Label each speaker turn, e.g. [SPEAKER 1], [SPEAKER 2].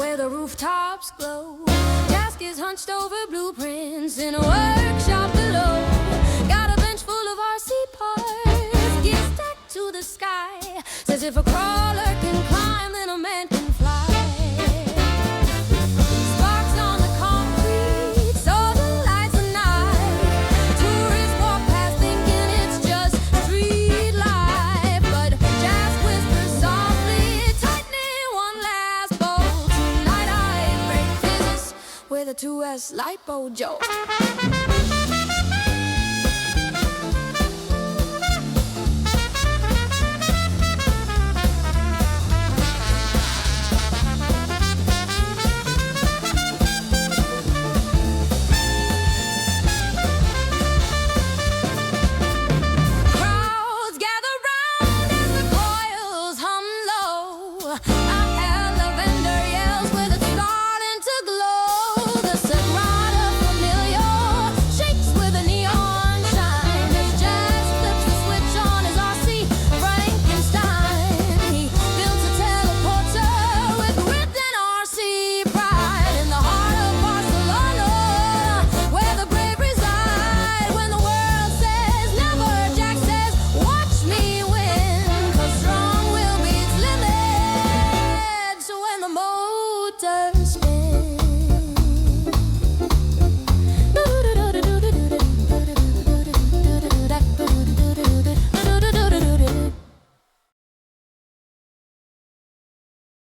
[SPEAKER 1] where the rooftops glow. Jask is hunched over blueprints in a workshop below. Got a bench full of RC parts, gear stacked to the sky. Says if a crawler can climb, then a man can fly. Sparks on the concrete, so the lights at night. Tourists walk past thinking it's just street life, but Jask whispers softly, tightening one last bolt. Tonight I break business with a 2S LiPo jolt.